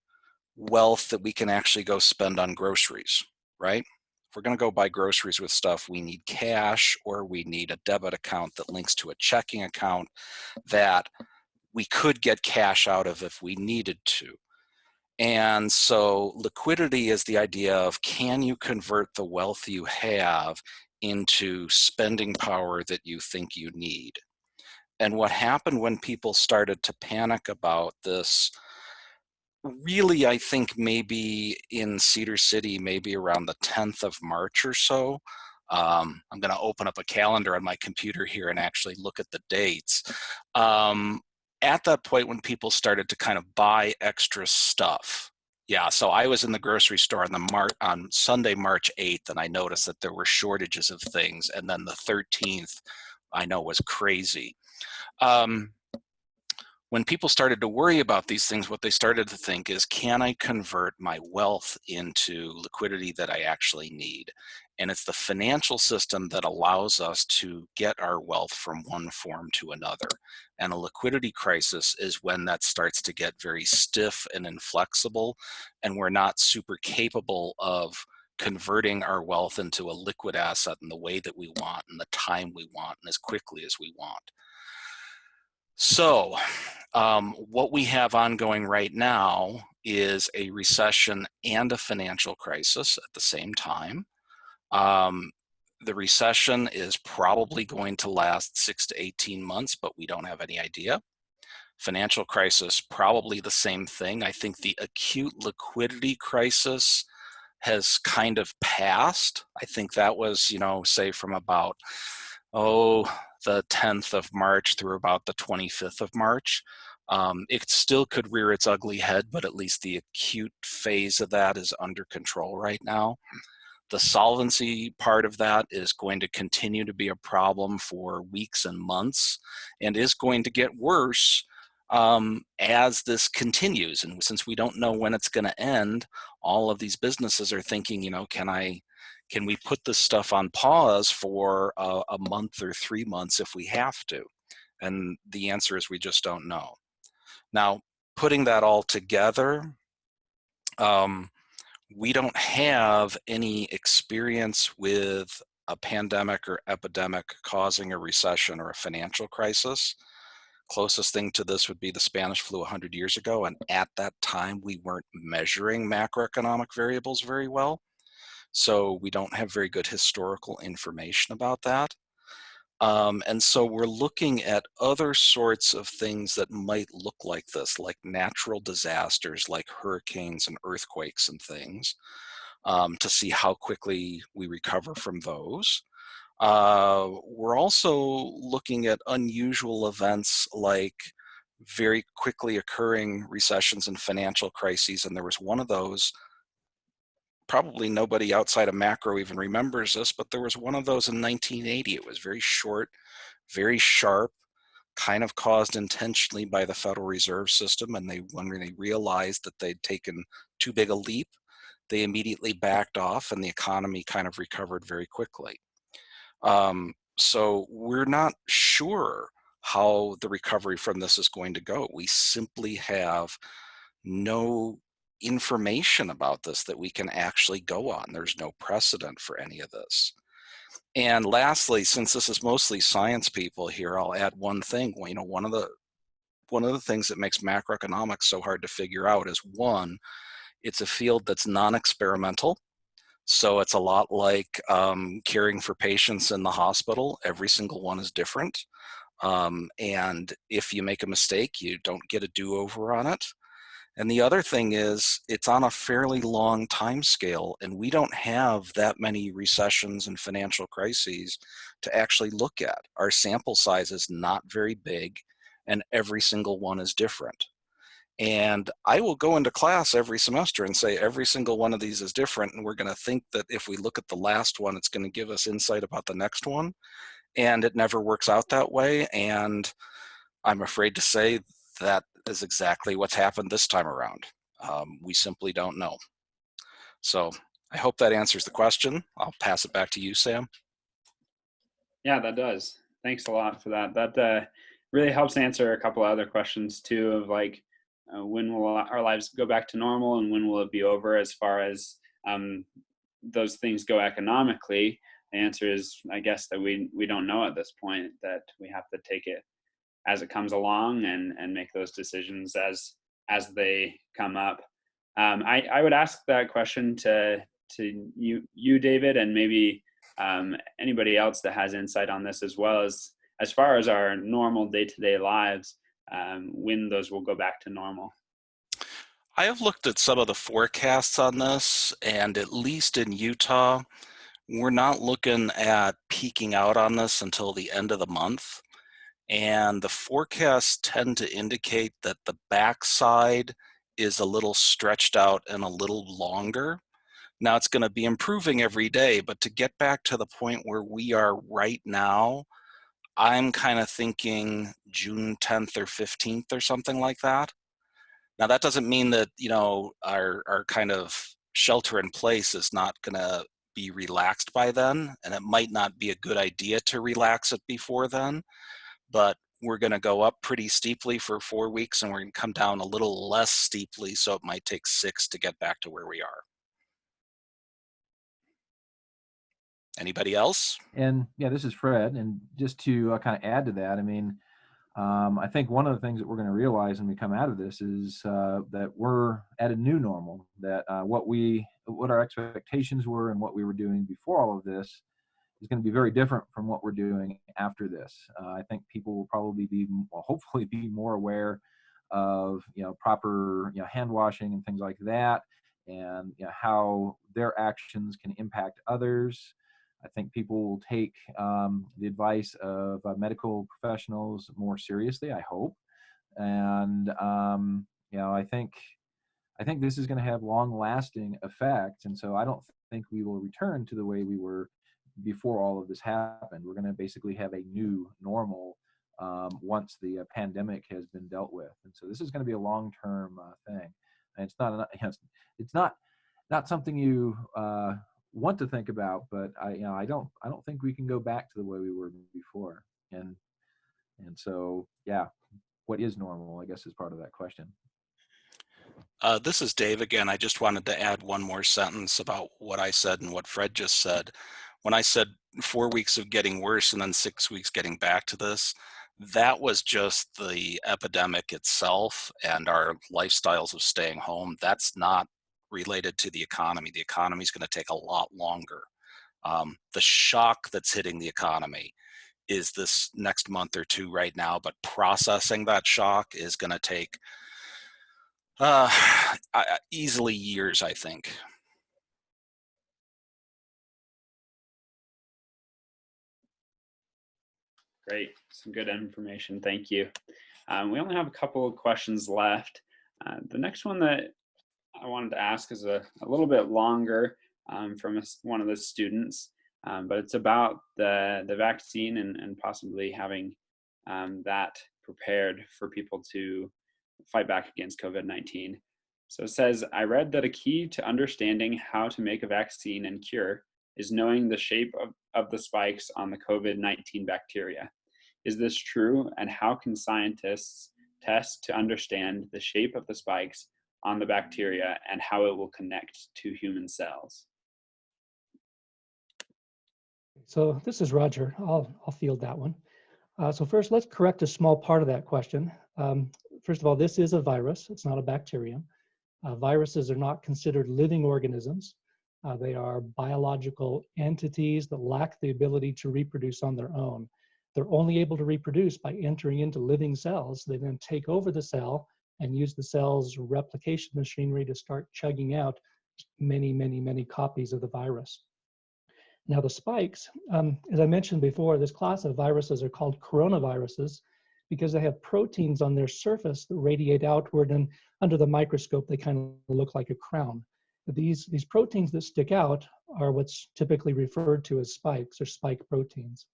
wealth that we can actually go spend on groceries, right? If we're going to go buy groceries with stuff, we need cash, or we need a debit account that links to a checking account that we could get cash out of if we needed to. And so liquidity is the idea of, can you convert the wealth you have into spending power that you think you need? And what happened when people started to panic about this, really, I think maybe in Cedar City, maybe around the 10th of March or so. I'm going to open up a calendar on my computer here and actually look at the dates. At that point when people started to kind of buy extra stuff. Yeah, so I was in the grocery store on Sunday, March 8th, and I noticed that there were shortages of things. And then the 13th, I know, was crazy. When people started to worry about these things, what they started to think is, can I convert my wealth into liquidity that I actually need? And it's the financial system that allows us to get our wealth from one form to another. And a liquidity crisis is when that starts to get very stiff and inflexible, and we're not super capable of converting our wealth into a liquid asset in the way that we want, and the time we want, and as quickly as we want. So what we have ongoing right now is a recession and a financial crisis at the same time. The recession is probably going to last 6 to 18 months, but we don't have any idea. Financial crisis, probably the same thing. I think the acute liquidity crisis has kind of passed. I think that was, say from about, the 10th of March through about the 25th of March. It still could rear its ugly head, but at least the acute phase of that is under control right now. The solvency part of that is going to continue to be a problem for weeks and months, and is going to get worse as this continues. And since we don't know when it's going to end, all of these businesses are thinking, can we put this stuff on pause for a month or 3 months if we have to? And the answer is we just don't know. Now, putting that all together, we don't have any experience with a pandemic or epidemic causing a recession or a financial crisis. Closest thing to this would be the Spanish flu 100 years ago, and at that time we weren't measuring macroeconomic variables very well. So we don't have very good historical information about that. And so we're looking at other sorts of things that might look like this, like natural disasters, like hurricanes and earthquakes and things, to see how quickly we recover from those. We're also looking at unusual events like very quickly occurring recessions and financial crises. And there was one of those, probably nobody outside of macro even remembers this, but there was one of those in 1980. It was very short, very sharp, kind of caused intentionally by the Federal Reserve System. And when they realized that they'd taken too big a leap, they immediately backed off, and the economy kind of recovered very quickly. So we're not sure how the recovery from this is going to go. We simply have no information about this that we can actually go on. There's no precedent for any of this. And lastly, since this is mostly science people here, I'll add one thing. You know, one of the things that makes macroeconomics so hard to figure out is, one, it's a field that's non-experimental. So it's a lot like caring for patients in the hospital. Every single one is different. And if you make a mistake, you don't get a do-over on it. And the other thing is, it's on a fairly long time scale, and we don't have that many recessions and financial crises to actually look at. Our sample size is not very big, and every single one is different. And I will go into class every semester and say every single one of these is different, and we're going to think that if we look at the last one, it's going to give us insight about the next one. And it never works out that way. And I'm afraid to say that is exactly what's happened this time around. We simply don't know. So I hope that answers the question. I'll pass it back to you, Sam. Yeah, that does. Thanks a lot for that. That really helps answer a couple of other questions too, of like, when will our lives go back to normal and when will it be over, as far as those things go economically. The answer is, I guess, that we don't know at this point, that we have to take it as it comes along and make those decisions as they come up. I would ask that question to you, David, and maybe anybody else that has insight on this, as well as far as our normal day-to-day lives, when those will go back to normal. I have looked at some of the forecasts on this, and at least in Utah, we're not looking at peaking out on this until the end of the month. And the forecasts tend to indicate that the backside is a little stretched out and a little longer. Now it's going to be improving every day, but to get back to the point where we are right now, I'm kind of thinking June 10th or 15th or something like that. Now that doesn't mean that, you know, our kind of shelter in place is not going to be relaxed by then, and it might not be a good idea to relax it before then, but we're going to go up pretty steeply for 4 weeks, and we're going to come down a little less steeply, so it might take 6 to get back to where we are. Anybody else? And yeah, this is Fred. And just to kind of add to that, I mean, I think one of the things that we're going to realize when we come out of this is that we're at a new normal, that what our expectations were and what we were doing before all of this is going to be very different from what we're doing after this. I think people will probably hopefully be more aware of, proper, hand washing and things like that, and how their actions can impact others. I think people will take the advice of medical professionals more seriously, I hope. And, I think this is going to have long-lasting effects. And so I don't think we will return to the way we were before all of this happened. We're going to basically have a new normal once the pandemic has been dealt with. And so this is going to be a long-term thing. And it's not something you want to think about, but I don't think we can go back to the way we were before. And so, yeah, what is normal, I guess, is part of that question. This is Dave again. I just wanted to add one more sentence about what I said and what Fred just said. When I said 4 weeks of getting worse and then 6 weeks getting back to this, that was just the epidemic itself and our lifestyles of staying home. That's not related to the economy. The economy is going to take a lot longer. The shock that's hitting the economy is this next month or two right now, but processing that shock is going to take easily years, I think. Great, some good information, thank you. We only have a couple of questions left. The next one that I wanted to ask is a little bit longer from one of the students, but it's about the vaccine and possibly having that prepared for people to fight back against COVID-19. So it says, I read that a key to understanding how to make a vaccine and cure is knowing the shape of the spikes on the COVID-19 bacteria. Is this true, and how can scientists test to understand the shape of the spikes on the bacteria and how it will connect to human cells? So this is Roger. I'll field that one. So first, let's correct a small part of that question. First of all, this is a virus. It's not a bacterium. Viruses are not considered living organisms. They are biological entities that lack the ability to reproduce on their own. They're only able to reproduce by entering into living cells. They then take over the cell and use the cell's replication machinery to start chugging out many, many, many copies of the virus. Now the spikes, as I mentioned before, this class of viruses are called coronaviruses because they have proteins on their surface that radiate outward, and under the microscope they kind of look like a crown. These proteins that stick out are what's typically referred to as spikes or spike proteins.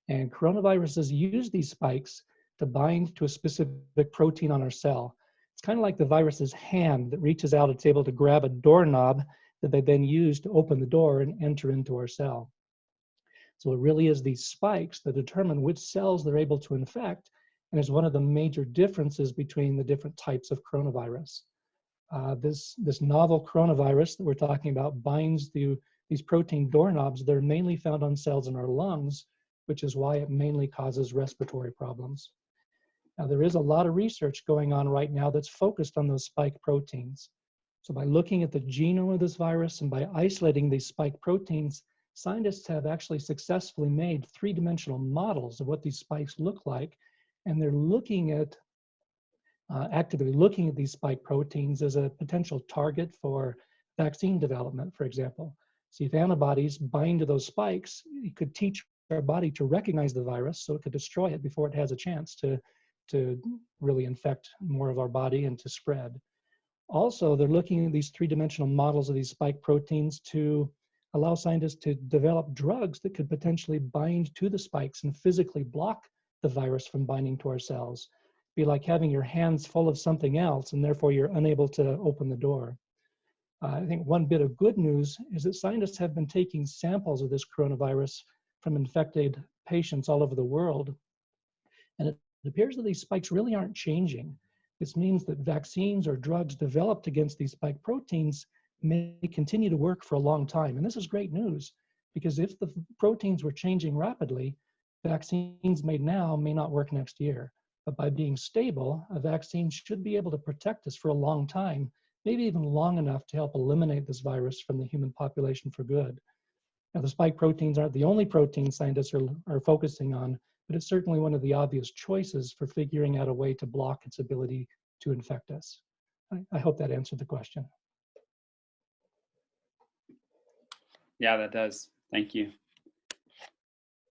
And coronaviruses use these spikes to bind to a specific protein on our cell. It's kind of like the virus's hand that reaches out, it's able to grab a doorknob that they then use to open the door and enter into our cell. So it really is these spikes that determine which cells they're able to infect, and is one of the major differences between the different types of coronavirus. This novel coronavirus that we're talking about binds to these protein doorknobs that are mainly found on cells in our lungs, which is why it mainly causes respiratory problems. Now, there is a lot of research going on right now that's focused on those spike proteins. So by looking at the genome of this virus and by isolating these spike proteins, scientists have actually successfully made three-dimensional models of what these spikes look like, and they're looking at actively looking at these spike proteins as a potential target for vaccine development, for example. See, if antibodies bind to those spikes, it could teach our body to recognize the virus so it could destroy it before it has a chance to really infect more of our body and to spread. Also, they're looking at these three-dimensional models of these spike proteins to allow scientists to develop drugs that could potentially bind to the spikes and physically block the virus from binding to our cells. Be like having your hands full of something else, and therefore you're unable to open the door. I think one bit of good news is that scientists have been taking samples of this coronavirus from infected patients all over the world, and it appears that these spikes really aren't changing. This means that vaccines or drugs developed against these spike proteins may continue to work for a long time. And this is great news, because if the proteins were changing rapidly, vaccines made now may not work next year. But by being stable, a vaccine should be able to protect us for a long time, maybe even long enough to help eliminate this virus from the human population for good. Now, the spike proteins aren't the only protein scientists are focusing on, but it's certainly one of the obvious choices for figuring out a way to block its ability to infect us. I hope that answered the question. Yeah, that does. Thank you.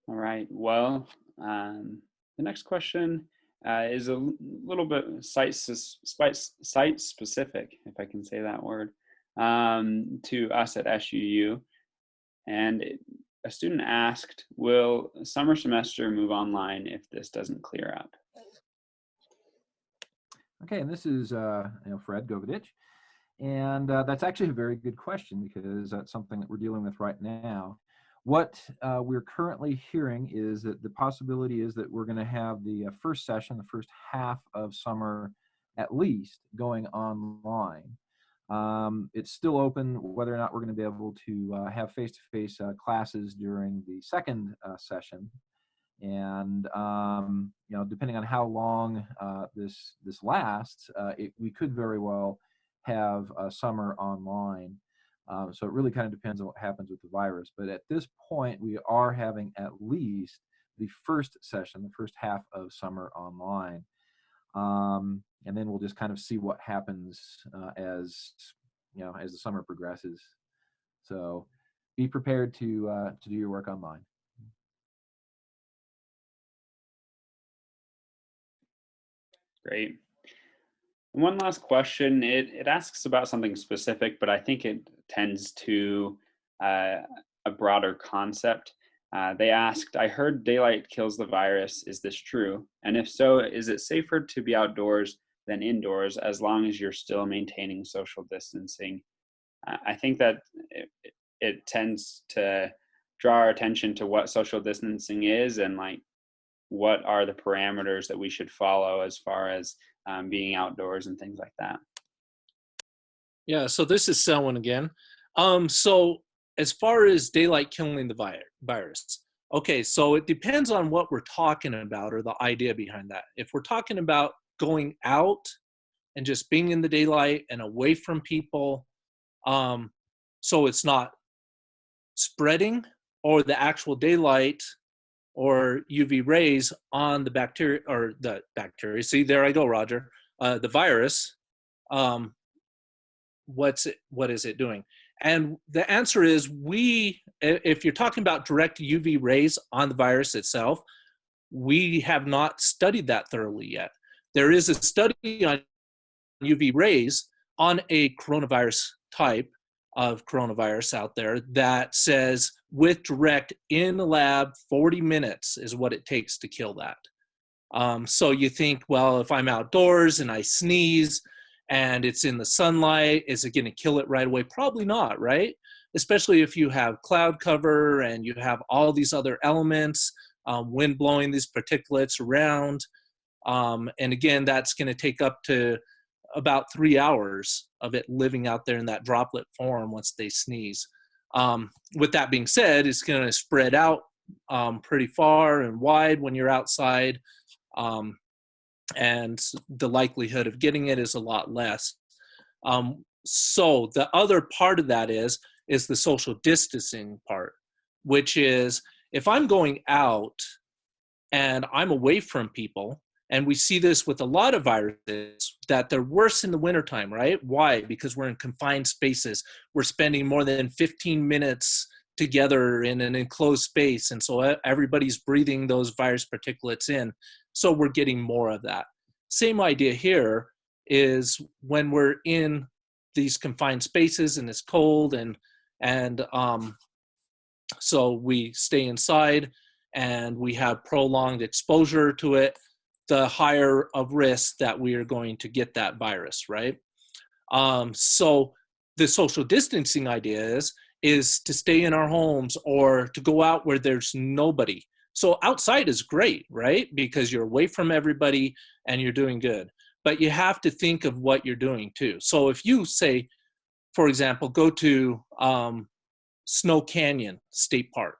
All right. Well, the next question is a little bit site specific, if I can say that word, to us at SUU. And a student asked, will summer semester move online if this doesn't clear up? Okay, and this is Fred Govedich. And that's actually a very good question, because that's something that we're dealing with right now. What we're currently hearing is that the possibility is that we're going to have the first session, the first half of summer at least, going online. It's still open whether or not we're going to be able to have face-to-face classes during the second session. And depending on how long this lasts, we could very well have summer online. So it really kind of depends on what happens with the virus. But at this point, we are having at least the first session, the first half of summer online. And then we'll just kind of see what happens as the summer progresses. So be prepared to do your work online. Great. One last question. It asks about something specific, but I think it tends to a broader concept. They asked, I heard daylight kills the virus. Is this true? And if so, is it safer to be outdoors than indoors as long as you're still maintaining social distancing? I think that it tends to draw our attention to what social distancing is and like what are the parameters that we should follow as far as being outdoors and things like that. Yeah, so this is Selwyn again. So as far as daylight killing the virus, okay, so it depends on what we're talking about or the idea behind that. If we're talking about going out and just being in the daylight and away from people, so it's not spreading, or the actual daylight or UV rays on the bacteria, see, there I go, Roger, the virus, what is it doing? And the answer is, if you're talking about direct UV rays on the virus itself, we have not studied that thoroughly yet. There is a study on UV rays on a coronavirus type of coronavirus out there that says with direct in the lab, 40 minutes is what it takes to kill that. So you think, well, if I'm outdoors and I sneeze and it's in the sunlight, is it going to kill it right away? Probably not, right? Especially if you have cloud cover and you have all these other elements, wind blowing these particulates around. And again, that's going to take up to about 3 hours of it living out there in that droplet form once they sneeze. With that being said, it's going to spread out pretty far and wide when you're outside. And the likelihood of getting it is a lot less. So the other part of that is the social distancing part, which is if I'm going out and I'm away from people, and we see this with a lot of viruses, that they're worse in the wintertime, right? Why? Because we're in confined spaces. We're spending more than 15 minutes together in an enclosed space. And so everybody's breathing those virus particulates in. So we're getting more of that. Same idea here is when we're in these confined spaces and it's cold and so we stay inside and we have prolonged exposure to it, the higher of risk that we are going to get that virus, right? So the social distancing idea is to stay in our homes or to go out where there's nobody. So outside is great, right? Because you're away from everybody and you're doing good. But you have to think of what you're doing too. So if you say, for example, go to Snow Canyon State Park.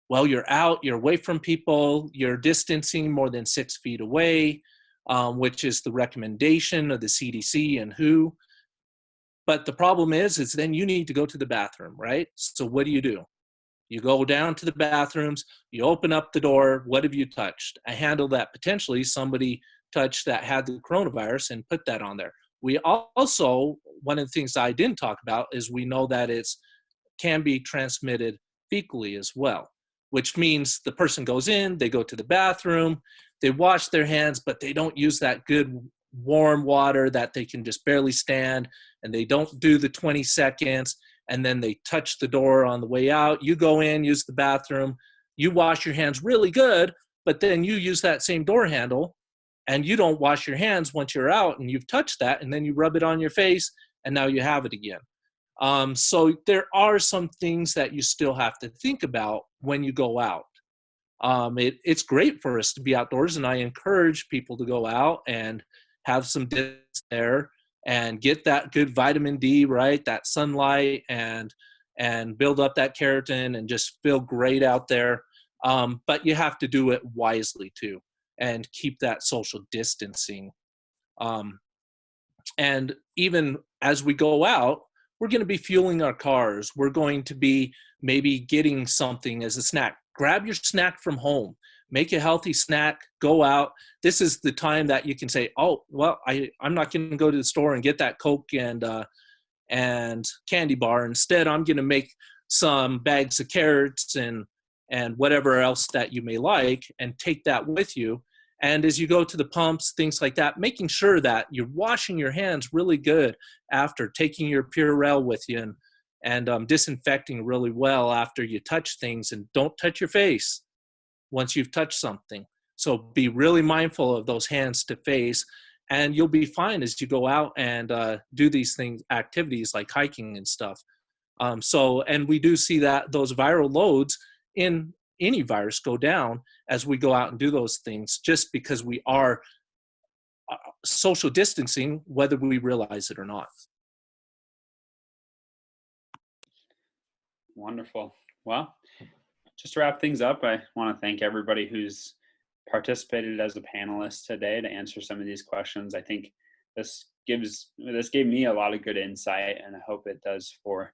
Well, you're out, you're away from people, you're distancing more than 6 feet away, which is the recommendation of the CDC and WHO. But the problem is then you need to go to the bathroom, right? So what do? You go down to the bathrooms, you open up the door, what have you touched? A handle that potentially somebody touched that had the coronavirus and put that on there. We also, one of the things I didn't talk about is we know that it can be transmitted fecally as well, which means the person goes in, they go to the bathroom, they wash their hands, but they don't use that good warm water that they can just barely stand, and they don't do the 20 seconds, and then they touch the door on the way out. You go in, use the bathroom, you wash your hands really good, but then you use that same door handle, and you don't wash your hands once you're out, and you've touched that, and then you rub it on your face, and now you have it again. So there are some things that you still have to think about when you go out. It's great for us to be outdoors, and I encourage people to go out and have some distance there and get that good vitamin D, right? That sunlight and build up that keratin and just feel great out there. But you have to do it wisely too and keep that social distancing. And even as we go out, we're going to be fueling our cars. We're going to be maybe getting something as a snack. Grab your snack from home. Make a healthy snack. Go out. This is the time that you can say, oh, well, I'm not going to go to the store and get that Coke and candy bar. Instead, I'm going to make some bags of carrots and whatever else that you may like and take that with you. And as you go to the pumps, things like that, making sure that you're washing your hands really good after, taking your Purell with you and disinfecting really well after you touch things, and don't touch your face once you've touched something. So be really mindful of those hands to face, and you'll be fine as you go out and do these activities like hiking and stuff. And we do see that those viral loads in any virus go down as we go out and do those things, just because we are social distancing, whether we realize it or not. Wonderful. Well, just to wrap things up, I want to thank everybody who's participated as a panelist today to answer some of these questions. I think this gave me a lot of good insight, and I hope it does for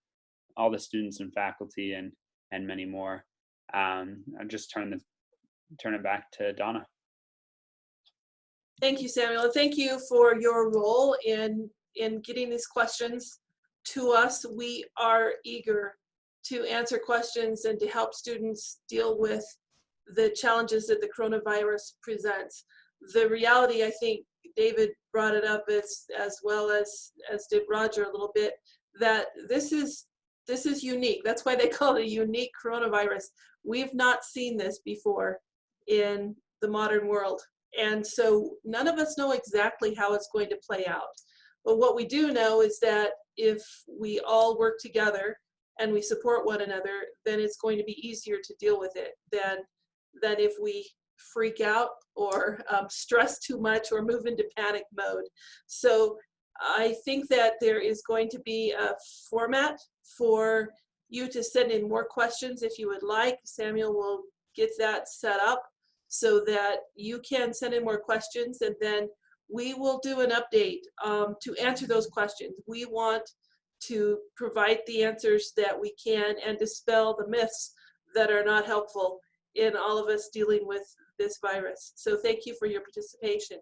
all the students and faculty and many more. I'll just turn it back to Donna. Thank you, Samuel. And thank you for your role in getting these questions to us. We are eager to answer questions and to help students deal with the challenges that the coronavirus presents. The reality, I think David brought it up as well as did Roger a little bit, that this is unique. That's why they call it a unique coronavirus. We've not seen this before in the modern world. And so none of us know exactly how it's going to play out. But what we do know is that if we all work together and we support one another, then it's going to be easier to deal with it than if we freak out or stress too much or move into panic mode. So I think that there is going to be a format for you to send in more questions if you would like. Samuel will get that set up so that you can send in more questions, and then we will do an update to answer those questions. We want to provide the answers that we can and dispel the myths that are not helpful in all of us dealing with this virus. So thank you for your participation.